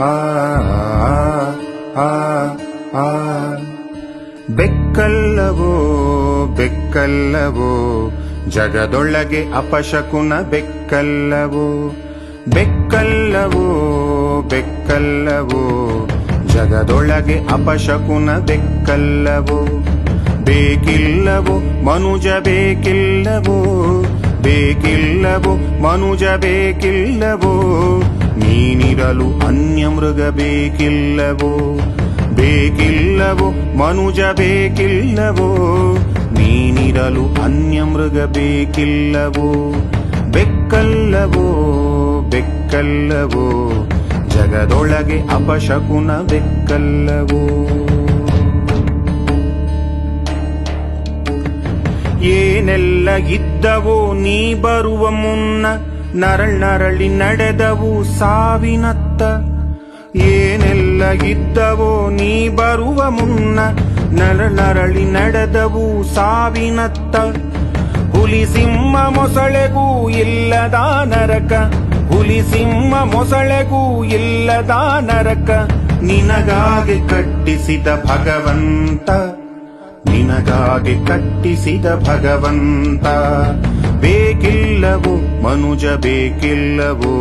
ಆ ಆ ಆ ಬೆಕ್ಕಲ್ಲವೋ ಬೆಕ್ಕಲ್ಲವೋ ಜಗದೊಳಗೆ ಅಪಶಕುನ ಬೆಕ್ಕಲ್ಲವೋ ಬೆಕ್ಕಲ್ಲವೋ ಬೆಕ್ಕಲ್ಲವೋ ಜಗದೊಳಗೆ ಅಪಶಕುನ ಬೆಕ್ಕಲ್ಲವೋ ಬೇಕಿಲ್ಲವೋ ಮನುಜ ಬೇಕಿಲ್ಲವೋ ಬೇಕಿಲ್ಲವೋ ಮನುಜ ಬೇಕಿಲ್ಲವೋ ನೀನಿರಲು ಅನ್ಯ ಮೃಗ ಬೇಕಿಲ್ಲವೋ ಬೇಕಿಲ್ಲವೋ ಮನುಜ ಬೇಕಿಲ್ಲವೋ ನೀನಿರಲು ಅನ್ಯ ಮೃಗ ಬೇಕಿಲ್ಲವೋ ಬೆಕ್ಕಲ್ಲವೋ ಬೆಕ್ಕಲ್ಲವೋ ಜಗದೊಳಗೆ ಅಪಶಕುನ ಬೆಕ್ಕಲ್ಲವೋ ಏನೆಲ್ಲ ಇದ್ದವೋ ನೀ ಬರುವ ಮುನ್ನ ನರಳಿ ನಡೆದವು ಸಾವಿನತ್ತ ಏನೆಲ್ಲ ಇದ್ದವೋ ನೀ ಬರುವ ಮುನ್ನ ನರಳಿ ನಡೆದವು ಸಾವಿನತ್ತ ಹುಲಿ ಸಿಂಹ ಮೊಸಳೆಗೂ ಇಲ್ಲದ ನರಕ ಹುಲಿ ಸಿಂಹ ಮೊಸಳೆಗೂ ಇಲ್ಲದ ನರಕ ನಿನಗಾಗಿ ಕಟ್ಟಿಸಿದ ಭಗವಂತ ನಿನಗಾಗಿ ಕಟ್ಟಿಸಿದ ಭಗವಂತ ಬೇಕಿಲ್ಲವೋ ಮನುಜ ಬೇಕಿಲ್ಲವೋ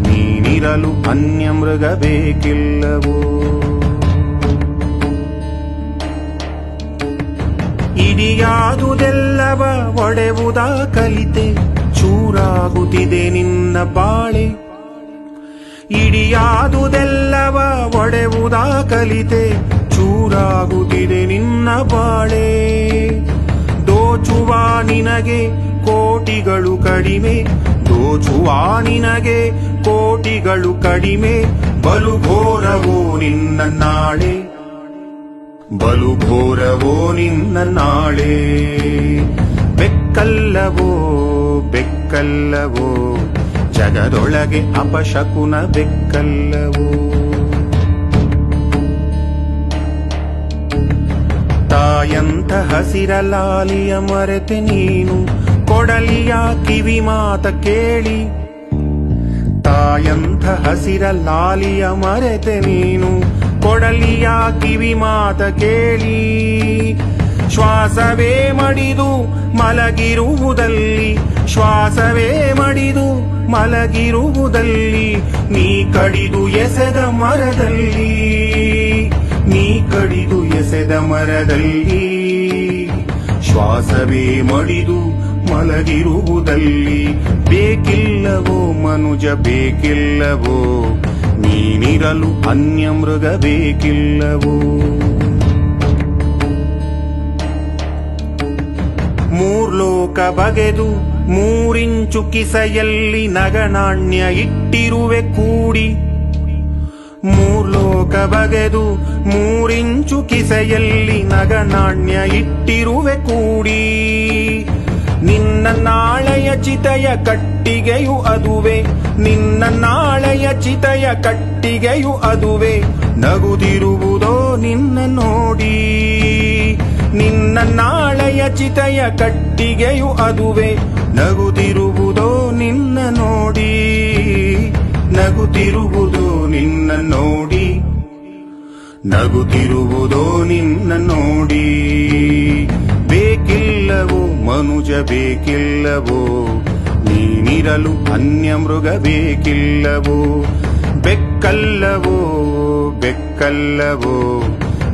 ನೀನಿರಲು ಅನ್ಯ ಮೃಗ ಬೇಕಿಲ್ಲವೋ ಇಡಿಯಾದುದೆಲ್ಲವ ಒಡೆವುದ ಕಲಿತೆ ಚೂರಾಗುತ್ತಿದೆ ನಿನ್ನ ಬಾಳೆ ಇಡಿಯಾದುದೆಲ್ಲವ ಒಡೆವುದ ಕಲಿತೆ ಚೂರಾಗುತ್ತಿದೆ ನಿನ್ನ ಬಾಳೆ ದೋಚುವ ನಿನಗೆ ಕೋಟಿಗಳು ಕಡಿಮೆ ದೋಚುವ ನಿನಗೆ ಕೋಟಿಗಳು ಕಡಿಮೆ ಬಲು ಘೋರವೋ ನಿನ್ನ ನಾಳೆ ಬಲು ಘೋರವೋ ನಿನ್ನ ನಾಳೆ ಬೆಕ್ಕಲ್ಲವೋ ಬೆಕ್ಕಲ್ಲವೋ ಜಗದೊಳಗೆ ಅಪಶಕುನ ಬೆಕ್ಕಲ್ಲವೋ ತಾಯಂತ ಹಸಿರಲಾಲಿಯ ಮರೆತೆ ನೀನು ಕೊಡಲಿಯ ಕಿವಿ ಮಾತ ಕೇಳಿ ತಾಯಂತ ಹಸಿರಲಾಲಿಯ ಮರೆತೆ ನೀನು ಕೊಡಲಿಯ ಕಿವಿ ಮಾತ ಕೇಳಿ ಶ್ವಾಸವೇ ಮಡಿದು ಮಲಗಿರುವುದಲ್ಲಿ ಶ್ವಾಸವೇ ಮಡಿದು ಮಲಗಿರುವುದಲ್ಲಿ ನೀ ಕಡಿದು ಎಸೆದ ಮರದಲ್ಲಿ ನೀ ಕಡಿದು ಎಸೆದ ಮರದಲ್ಲಿ ಶ್ವಾಸವೇ ಮಡಿದು ಮಲಗಿರುವುದಲ್ಲಿ ಬೇಕಿಲ್ಲವೋ ಮನುಜ ಬೇಕಿಲ್ಲವೋ ನೀನಿರಲು ಅನ್ಯ ಮೃಗ ಬೇಕಿಲ್ಲವೋ ಮೂರ್ಲೋಕ ಬಗೆದು ಮೂರಿಂಚು ಕಿಸೆಯಲ್ಲಿ ನಗನಾಣ್ಯ ಇಟ್ಟಿರುವೆ ಕೂಡಿ ಮೂರ್ಲೋಕ ಬಗೆದು ಮೂರಿಂಚು ಕಿಸೆಯಲ್ಲಿ ನಗನಾಣ್ಯ ಇಟ್ಟಿರುವೆ ಕೂಡಿ ನಿನ್ನ ನಾಳೆಯ ಚಿತೆಯ ಕಟ್ಟಿಗೆಯು ಅದುವೆ ನಿನ್ನ ನಾಳೆಯ ಚಿತೆಯ ಕಟ್ಟಿಗೆಯು ಅದುವೆ ನಗುತ್ತಿರುವುದೋ ನಿನ್ನ ನೋಡಿ ನಿನ್ನ ನಾಳೆಯ ಚಿತೆಯ ಕಟ್ಟಿಗೆಯು ಅದುವೆ ನಗುತ್ತಿರುವುದೋ ನಿನ್ನ ನೋಡಿ ನಗುತ್ತಿರುವುದೋ ನಿನ್ನ ನೋಡಿ ನಗುತ್ತಿರುವುದೋ ನಿನ್ನ ನೋಡಿ ಬೇಕಿಲ್ಲವೋ ಮನುಜ ಬೇಕಿಲ್ಲವೋ ನೀನಿರಲು ಅನ್ಯ ಮೃಗ ಬೇಕಿಲ್ಲವೋ ಬೆಕ್ಕಲ್ಲವೋ ಬೆಕ್ಕಲ್ಲವೋ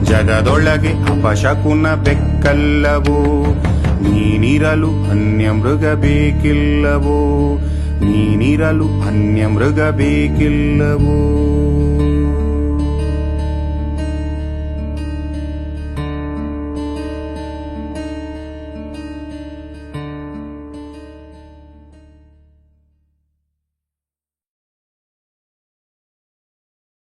ಜಗದೊಳಗೆ ಅಪಶಕುನ ಬೆಕ್ಕಲ್ಲವೋ ನೀನಿರಲು ಅನ್ಯ ಮೃಗ ಬೇಕಿಲ್ಲವೋ ನೀನಿರಲು ಅನ್ಯ ಮೃಗ ಬೇಕಿಲ್ಲವೋ